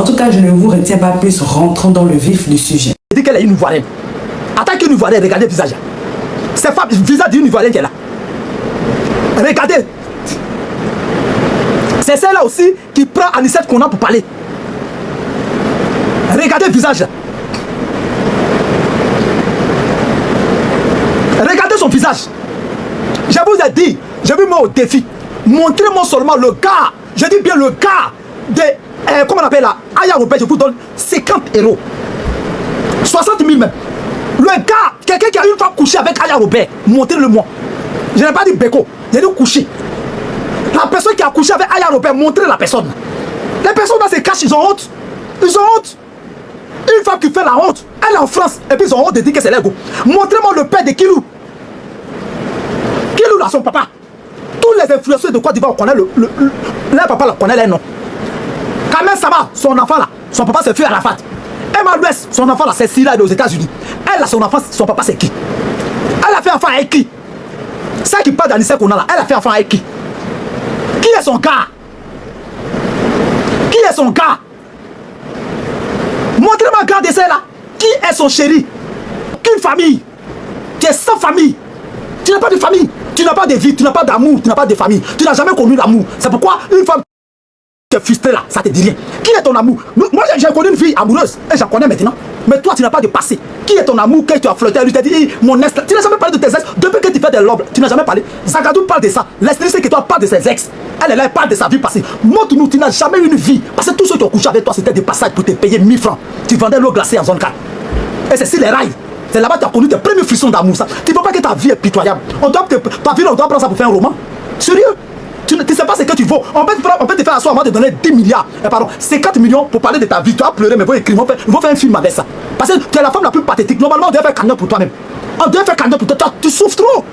tout cas, je ne vous retiens pas plus, rentrons dans le vif du sujet. Elle dit qu'elle est une Ivoirienne. En tant qu'une Ivoirienne, regardez le visage. C'est pas le visage d'une Ivoirienne qui est là. Regardez. C'est celle-là aussi qui prend Anissette Konan pour parler. Regardez le visage. Regardez son visage. Je vous ai dit, je vous mets au défi. Montrez-moi seulement le gars, je dis bien le gars de, comment on appelle là, Aya Robert, je vous donne 50 euros. 60 000 même. Le gars, quelqu'un qui a une fois couché avec Aya Robert, montrez-le-moi. Je n'ai pas dit Beko, j'ai dit coucher. La personne qui a couché avec Aya Robert, montrez la personne. Les personnes là se cachent, ils ont honte. Ils ont honte. Une femme qui fait la honte, elle est en France, et puis ils ont honte de dire que c'est l'ego. Montrez-moi le père de Kilou. Kilou là, son papa. Tous les influenceurs de Côte d'Ivoire connaissent leur papa là, connaît les noms. Kamel Saba, son enfant là, son papa c'est Feu Arafat. Emma Louest, son enfant là, c'est Silla aux États-Unis. Elle là, son enfant, son papa c'est qui? Elle a fait enfant avec qui? Ça qui parle d'Anissette Konan là, elle a fait enfant avec qui? Qui est son gars? Qui est son gars? Montrez-moi un gars de celle là. Qui est son chéri? Qu'une famille. Tu es sans famille. Tu n'as pas de famille. Tu n'as pas de vie, tu n'as pas d'amour, tu n'as pas de famille. Tu n'as jamais connu l'amour. C'est pourquoi une femme qui est frustrée là, ça te dit rien. Qui est ton amour? Moi j'ai connu une fille amoureuse et j'en connais maintenant. Mais toi tu n'as pas de passé. Qui est ton amour? Quand tu as flirté, elle lui t'a dit mon ex. Tu n'as jamais parlé de tes ex. Depuis que tu fais des lobes, tu n'as jamais parlé. Zagadou parle de ça. L'estrie c'est que toi parle de ses ex. Elle est là, elle parle de sa vie passée. Montre-nous, tu n'as jamais eu une vie. Parce que tous ceux qui ont couché avec toi c'était des passages pour te payer 1000 francs. Tu vendais l'eau glacée en zone 4. Et c'est si les rails. C'est là-bas que tu as connu tes premiers frissons d'amour. Tu ne veux pas que ta vie est pitoyable. Ta vie, on doit prendre ça pour faire un roman. Sérieux? Tu ne sais pas ce que tu vaux. On peut te faire asseoir, on va te donner 10 milliards. Pardon, 50 millions pour parler de ta vie. Tu vas pleurer, mais ils vont écrire, ils vont faire un film avec ça. Parce que tu es la femme la plus pathétique. Normalement, on doit faire cadeau pour toi-même. On doit faire cadeau pour toi. Tu souffres trop.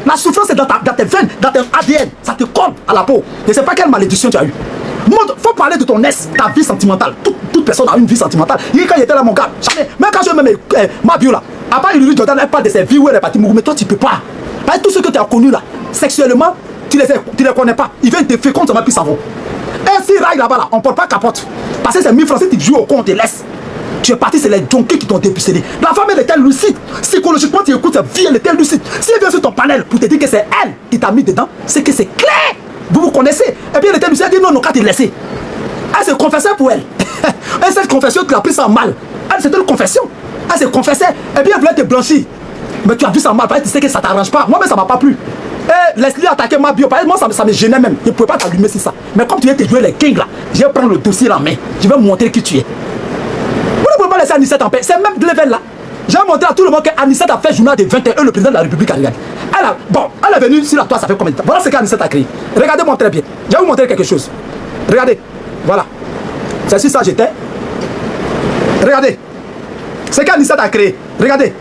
La souffrance est dans tes veines, dans ton ADN. Ça te colle à la peau. Je ne sais pas quelle malédiction tu as eu. Il faut parler de ton ex, ta vie sentimentale. Toute personne a une vie sentimentale. Quand il était là, mon gars, jamais. Même quand je mets ma bio là, à part Ilulu Jordan, elle parle de ses vies où elle est partie mourir. Mais toi, tu peux pas. Parce que tous ceux que tu as connus là, sexuellement, tu les connais pas. Ils viennent te fécondre, ça va plus savoir. Et si raille là-bas, là, on ne porte pas capote. Parce que c'est 1000 francs, si tu joues au con, on te laisse. Tu es parti, c'est les junkies qui t'ont dépucelé. La femme, elle était lucide. Psychologiquement, tu écoutes sa vie, elle était lucide. Si elle vient sur ton panel pour te dire que c'est elle qui t'a mis dedans, c'est que c'est clair. Vous vous connaissez. Et puis elle était lucide, elle dit non, non, quand tu laissé. Elle se confessait pour elle. Et cette confession, tu l'as pris sans mal. Elle, c'était une confession. Elle se confessait. Et puis elle voulait te blanchir. Mais tu as vu ça mal, parce que tu sais que ça t'arrange pas. Moi, mais ça m'a pas plu. Et laisse-lui attaquer ma bio. Moi, ça me gênait même. Je ne pouvais pas t'allumer sur ça. Mais comme tu viens te jouer les kings là, je vais prendre le dossier en main. Je vais montrer qui tu es. Vous ne pouvez pas laisser Anissette en paix. C'est même de level là. J'ai montré à tout le monde qu'Anissette a fait journal de 21, le président de la République a regardé. Elle est venue sur la toile, ça fait combien de temps? Voilà ce qu'Anissette a créé. Regardez-moi très bien. Je vais vous montrer quelque chose. Regardez. Voilà. C'est sur ça j'étais. Regardez. C'est qu'Anissette a créé. Regardez.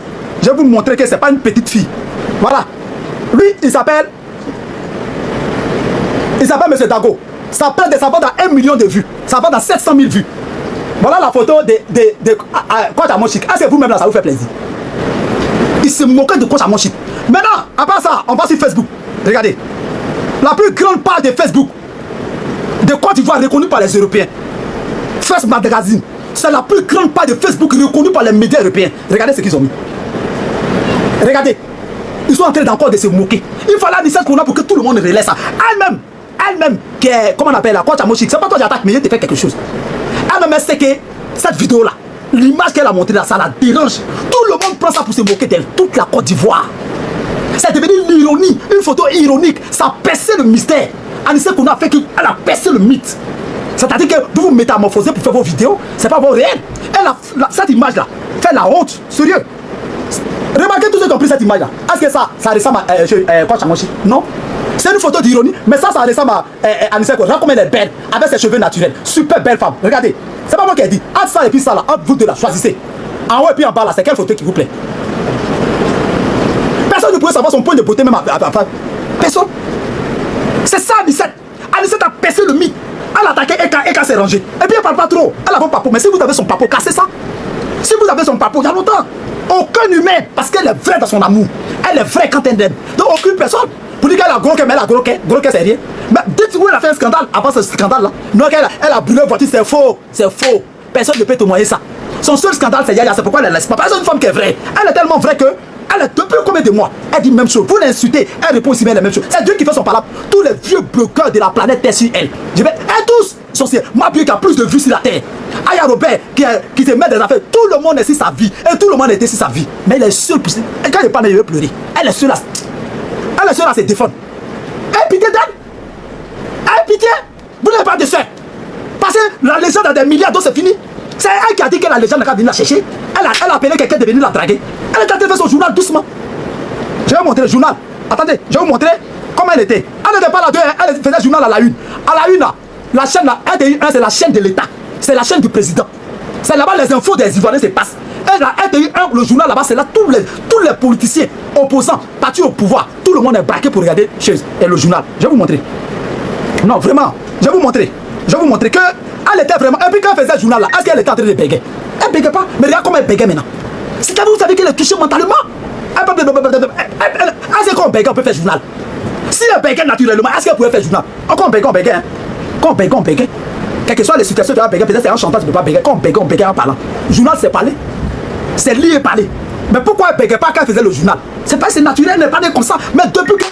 Je vais vous montrer que ce n'est pas une petite fille. Voilà. Lui, il s'appelle M. Dago. Ça prend des savants dans 1 million de vues. Ça va dans 700 000 vues. Voilà la photo de Coach Amoshik. Ah, c'est vous-même là, ça vous fait plaisir. Il se moquait de Coach Amoshik. Maintenant, à part ça, on va sur Facebook. Regardez. La plus grande page de Facebook de Côte d'Ivoire reconnue par les Européens. First Magazine. C'est la plus grande page de Facebook reconnue par les médias européens. Regardez ce qu'ils ont mis. Regardez. Ils sont en train d'encore de se moquer. Il fallait Anissette Konan pour que tout le monde relaie ça. Elle-même, qui est, comment on appelle la Coach Amoshik, c'est pas toi qui attaque, mais je te fais quelque chose. Elle-même sait que cette vidéo-là, l'image qu'elle a montrée là, ça la dérange. Tout le monde prend ça pour se moquer d'elle. Toute la Côte d'Ivoire. C'est devenu l'ironie, une photo ironique. Ça a percé le mystère. Anissette Konan a fait qu'elle a percé le mythe. C'est-à-dire que vous vous métamorphosez pour faire vos vidéos, c'est pas vos réels. Cette image-là fait la honte, sérieux. Remarquez tous ceux qui ont pris cette image-là. Est-ce que ça ressemble à Coach Amoshik? Non. C'est une photo d'ironie, mais ça ressemble à Anissette Konan. Regarde comme elle est belle, avec ses cheveux naturels. Super belle femme. Regardez. C'est pas moi qui ai dit. Entre ça et puis ça là, entre vous deux là, choisissez. En haut et puis en bas là, c'est quelle photo qui vous plaît? Personne ne pouvait savoir son point de beauté même à personne. C'est ça Anissette. Anissette a percé le mythe. Elle a attaqué Eka s'est rangé. Et puis elle parle pas trop. Elle a bon papo. Mais si vous avez son papo, cassez ça. Si vous avez son papo, il y a longtemps. Aucun humain, parce qu'elle est vraie dans son amour. Elle est vraie quand elle aime. Donc aucune personne. Pour dire qu'elle a gros cœur, mais elle a gros cœur, c'est rien. Mais dites où elle a fait un scandale avant ce scandale là. Non, elle a brûlé une voiture, c'est faux. C'est faux. personne ne peut témoigner ça. Son seul scandale, c'est Yaya, c'est pourquoi elle ne laisse pas. Parce que c'est une femme qui est vraie. Elle est tellement vraie que, elle est depuis combien de mois, elle dit même chose. Vous l'insultez, elle répond aussi bien la même chose. C'est Dieu qui fait son palabre. Tous les vieux bloqueurs de la planète Terre sur elle. Je vais, elles tous sont sur ma qui a plus de vues sur la Terre. Aya Robert qui se met des affaires. Tout le monde est sur sa vie. Et tout le monde était sur sa vie. Mais elle est seule. Et quand je parle, elle veut pleurer. Elle est seule à, elle est seule à se défendre. Elle pitié d'elle. Elle pitié. Vous n'avez pas de soeur. Parce que la légende a des milliards d'euros, c'est fini. C'est elle qui a dit que la légende n'a qu'à venir la chercher. Elle a appelé quelqu'un de venir la draguer. Elle est en train de faire son journal doucement. Je vais vous montrer le journal. Attendez, je vais vous montrer comment elle était. Elle n'était pas là, elle faisait le journal à la une. À la une, là, la chaîne là, RTI1, c'est la chaîne de l'État. C'est la chaîne du président. C'est là-bas les infos des Ivoiriens se passent. Et la RTI1, le journal là-bas, c'est là tous les politiciens opposants, partis au pouvoir. Tout le monde est braqué pour regarder le journal. Je vais vous montrer. Non, vraiment, je vais vous montrer. Je vais vous montrer que elle était vraiment. Et puis quand elle faisait ce journal là, est-ce qu'elle était en train de bégayer? Elle bégayait pas, mais regarde comment elle bégaye maintenant. Si vous savez qu'elle est touchée mentalement. Est-ce qu'on bégaye, on peut faire journal? Si elle bégaye naturellement, est-ce qu'elle pouvait faire journal? Quand on bégaye, hein? Quand on bégaye, quelles que soient les situations, tu vas bégayer, peut-être c'est un chantage, tu ne peux pas bégayer. Quand on bégaye en parlant. Journal, c'est parler. C'est lire et parler. Mais pourquoi elle ne bégayait pas quand elle faisait le journal? C'est pas c'est naturel, elle n'est pas comme ça. Mais depuis que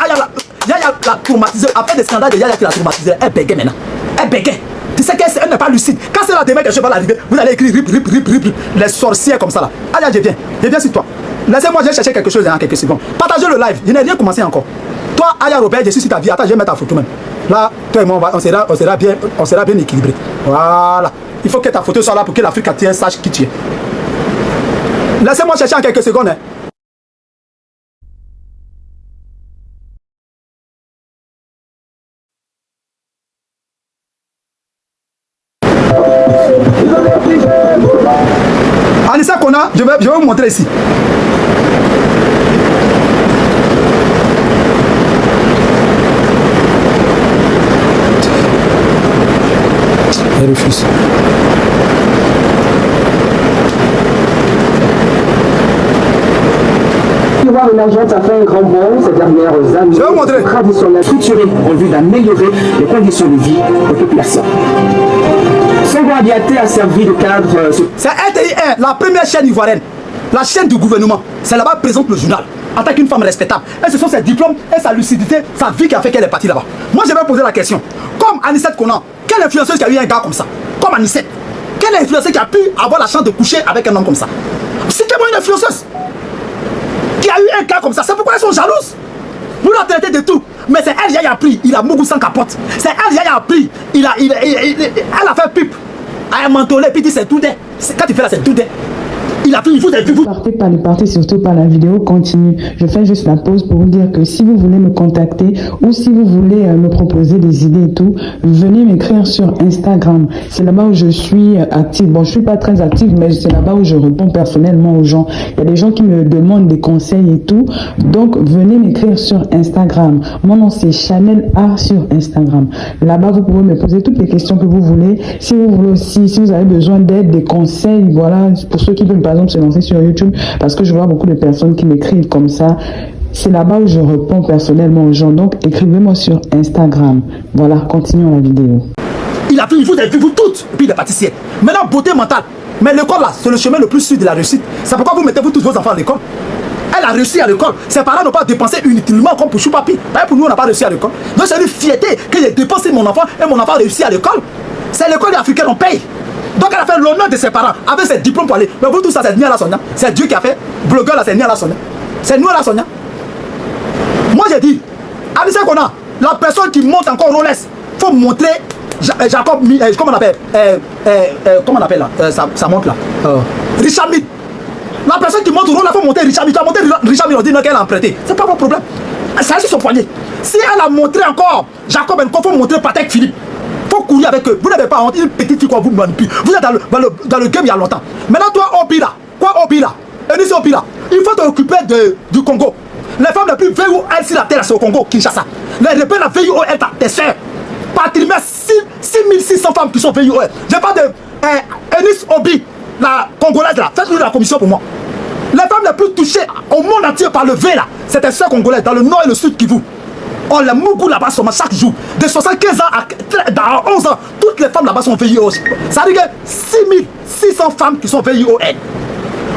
Yaya l'a traumatisé, après des scandales de Yaya qui l'a traumatisé, elle bégaye maintenant. Elle bégaye. Tu sais qu'elle n'est pas lucide. Quand c'est la demain que je vais l'arriver, vous allez écrire rip. Les sorcières comme ça là. Allez, je viens sur toi. Laissez-moi, je vais chercher quelque chose dans quelques secondes. Partagez le live, je n'ai rien commencé encore. Toi, Aya Robert, je suis sur ta vie. Attends, je vais mettre ta photo même. Là, toi et moi, on sera bien équilibré. Voilà. Il faut que ta photo soit là pour que l'Afrique entière sache qui tu es. Laissez-moi chercher en quelques secondes. Hein. Anissa Kona, je vais vous montrer ici. Elle refuse. L'agence a fait un grand bond ces dernières années. Je vais vous montrer. Traditionnel structuré en vue d'améliorer les conditions de vie des populations. Son Adiaté a servi de cadre. C'est RTI1, la première chaîne ivoirienne, la chaîne du gouvernement. C'est là-bas présente le journal. En tant qu'une femme respectable. Et ce sont ses diplômes et sa lucidité, sa vie qui a fait qu'elle est partie là-bas. Moi, je vais poser la question. Comme Anissette Konan, quelle influenceuse qui a eu un gars comme ça? Comme Anissette. Quelle influenceuse qui a pu avoir la chance de coucher avec un homme comme ça? Citez-moi une influenceuse qui a eu un cas comme ça. C'est pourquoi elles sont jalouses. Vous la traitez de tout. Mais c'est elle, Yaya a pris. Il a Mougou sans capote. C'est elle, Yaya a pris. Elle a fait pipe. Elle a mentolé. Puis il dit c'est tout day. Quand tu fais là, c'est tout day. Il a pris, il faut des vues. Partez surtout pas, la vidéo continue. Je fais juste la pause pour vous dire que si vous voulez me contacter ou si vous voulez me proposer des idées et tout, venez m'écrire sur Instagram. C'est là-bas où je suis active. Bon, je suis pas très active, mais c'est là-bas où je réponds personnellement aux gens. Il y a des gens qui me demandent des conseils et tout. Donc, venez m'écrire sur Instagram. Mon nom, c'est Chanel A sur Instagram. Là-bas, vous pouvez me poser toutes les questions que vous voulez. Si vous voulez aussi, si vous avez besoin d'aide, des conseils, voilà, pour ceux qui veulent par exemple se lancer sur YouTube, parce que je vois beaucoup de personnes qui m'écrivent comme ça. C'est là-bas où je réponds personnellement aux gens. Donc, écrivez-moi sur Instagram. Voilà, continuons la vidéo. Il a pris, vous avez vu vous toutes, et puis il est pâtissier. Maintenant, beauté mentale. Mais l'école là, c'est le chemin le plus sûr de la réussite. C'est pourquoi vous mettez vous tous vos enfants à l'école. Elle a réussi à l'école. Ses parents n'ont pas dépensé inutilement comme pour choupapi. Pour nous, on n'a pas réussi à l'école. Donc, c'est une fierté que j'ai dépensé mon enfant et mon enfant a réussi à l'école. C'est l'école africaine, on paye. Donc elle a fait l'honneur de ses parents avec ses diplômes pour aller. Mais vous tout ça, c'est Nia la Sonia. C'est Dieu qui a fait. Blogueur là, c'est Nia la Sonia. C'est nous la Sonia. Moi j'ai dit, Anissette Konan, la personne qui monte encore Rolex, faut montrer Jacob, comment on appelle comment on appelle là ça monte là Richard Mille. La personne qui monte Rolex, faut montrer Richard Mille. Tu as monté Richard Mille, on dit non qu'elle a emprunté. C'est pas mon problème. C'est sur son poignet. Si elle a montré encore Jacob, il faut montrer Patek Philippe. Faut courir avec eux. Vous n'avez pas honte. Une petite fille quoi vous manipule. Vous êtes dans le game il y a longtemps. Maintenant toi Opira. Quoi Opira? Eunice Opira. Il faut t'occuper du Congo. Les femmes les plus VOL sur la terre c'est au Congo, Kinshasa. Les rebelles la VOL tes soeurs. Par trimestre 6600 femmes qui sont VOL. Je parle de Eunice Obi, la Congolaise là. Faites-nous la commission pour moi. Les femmes les plus touchées au monde entier par le V là, c'est tes soeurs congolaises dans le nord et le sud Kivu. On les Mougou là-bas seulement chaque jour. De 75 ans à 11 ans, toutes les femmes là-bas sont veillées aussi. Ça veut dire que 600 femmes qui sont VION.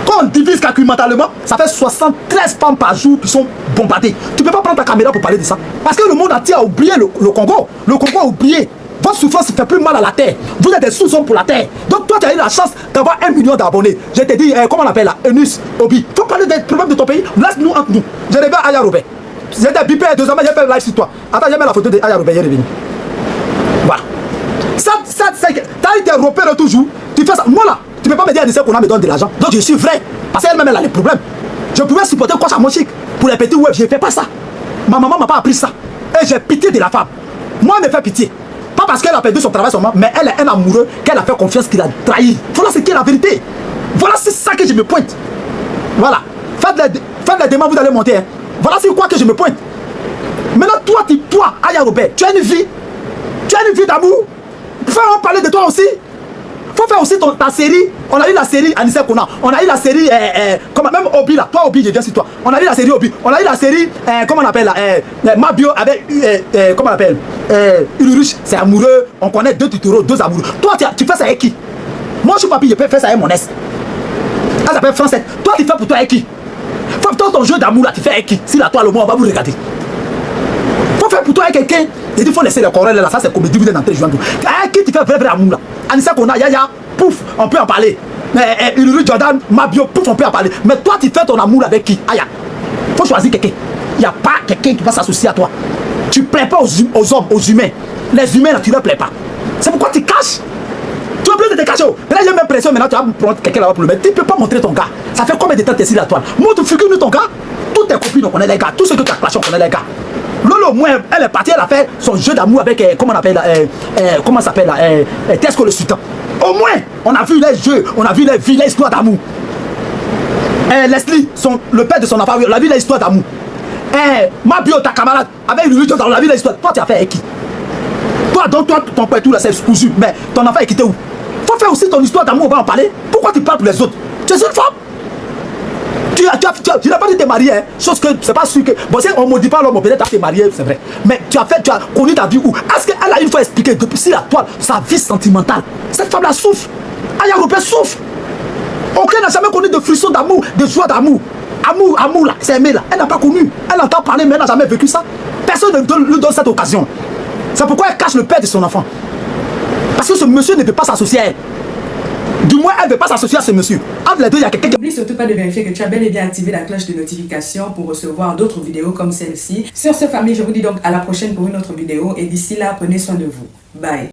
Quand on divise calculementalement, ça fait 73 femmes par jour qui sont bombardées. Tu ne peux pas prendre ta caméra pour parler de ça. Parce que le monde entier a oublié le Congo. Le Congo a oublié. Votre souffrance fait plus mal à la terre. Vous êtes des sous-hommes pour la terre. Donc toi, tu as eu la chance d'avoir 1 million d'abonnés. Je te dis, comment on appelle là, Eunice Obi. Il faut parler des problèmes de ton pays. Laisse-nous entre nous. Je reviens à Aya Robert. J'étais bipé 2 ans, j'ai fait live sur toi. Attends, j'ai mis la photo de Aya Robert, il est revenu. Voilà. Ça, t'as été repéré toujours. Tu fais ça. Moi là, tu ne peux pas me dire qu'on a me donne de l'argent. Donc je suis vrai. Parce qu'elle-même, elle a les problèmes. Je pouvais supporter quoi ça, mon chic. Pour les petits web, je ne fais pas ça. Ma maman m'a pas appris ça. Et j'ai pitié de la femme. Moi, elle me fait pitié. Pas parce qu'elle a perdu son travail seulement, mais elle est un amoureux qu'elle a fait confiance qu'il a trahi. Voilà ce qui est la vérité. Voilà, c'est ça que je me pointe. Voilà. Faites les demandes, vous allez monter. Hein. Voilà c'est quoi que je me pointe. Maintenant, toi, Aya Robert, tu as une vie. Tu as une vie d'amour. Faut parler de toi aussi. Faut faire aussi ta série. On a eu la série Anissa Kona. On a eu la série même Obi là. Toi Obi, je viens sur toi. On a eu la série Obi. On a eu la série comment on appelle là Mabio avec comment on appelle Ulurich, c'est amoureux. On connaît 2 tutoriaux, 2 amoureux. Toi tu fais ça avec qui? Moi je suis papi, je peux faire ça avec mon ex. Elle s'appelle Français. Toi tu fais pour toi avec qui? Faut faire ton jeu d'amour là, tu fais avec qui? Si la toi le mot on va vous regarder. Faut faire pour toi avec quelqu'un. Il dit faut laisser les corps là, ça c'est comédie, vous êtes en train de jouer. Avec qui tu fais vrai amour là? Anissa Kona, Yaya, pouf, on peut en parler. Ulrich Jordan, Mabio, pouf, on peut en parler. Mais toi, tu fais ton amour avec qui? Aya, faut choisir quelqu'un. Il n'y a pas quelqu'un qui va s'associer à toi. Tu ne plais pas aux hommes, aux humains. Les humains, là, tu ne leur plais pas. C'est pourquoi tu caches. Tu as besoin de te cacher. Mais là, j'ai même l'impression, maintenant, tu vas prendre quelqu'un là-bas pour le mettre. Tu ne peux pas montrer ton gars. Ça fait combien de temps que tu es sur la toile? Montre, figure-nous ton gars. Toutes tes copines, on connaît les gars. Tous ceux que tu as clashés, on connaît les gars. Lolo, au moins, elle est partie, elle a fait son jeu d'amour avec, comment on appelle, comment ça s'appelle là, Tesco le Sultan. Au moins, on a vu les jeux, on a vu les vies, l'histoire d'amour. Leslie, le père de son enfant, on a vu l'histoire d'amour. Mabio, ta camarade, avec lui, on a vu l'histoire. Toi, tu as fait avec qui? Toi, donc, toi, ton père, tout là, c'est cousu, mais ton enfant est quitté où? Faut faire aussi ton histoire d'amour, on va en parler. Pourquoi tu parles pour les autres? Tu es une femme? Tu n'as pas dit te marier, hein? Chose que c'est pas sûr que. Bon, si on ne me dit pas l'homme, peut-être tu t'es marié, c'est vrai. Mais tu as connu ta vie où? Est-ce qu'elle a une fois expliqué depuis si la toile, sa vie sentimentale? Cette femme-là souffre. Aya Robert souffre. Aucun n'a jamais connu de frisson d'amour, de joie d'amour. Amour là, c'est aimé là. Elle n'a pas connu. Elle entend parler, mais elle n'a jamais vécu ça. Personne ne lui donne cette occasion. C'est pourquoi elle cache le père de son enfant. Parce que ce monsieur ne peut pas s'associer à elle. Du moins, elle ne veut pas s'associer à ce monsieur. Entre les deux, il y a quelqu'un qui... N'oublie surtout pas de vérifier que tu as bel et bien activé la cloche de notification pour recevoir d'autres vidéos comme celle-ci. Sur ce, famille, je vous dis donc à la prochaine pour une autre vidéo. Et d'ici là, prenez soin de vous. Bye.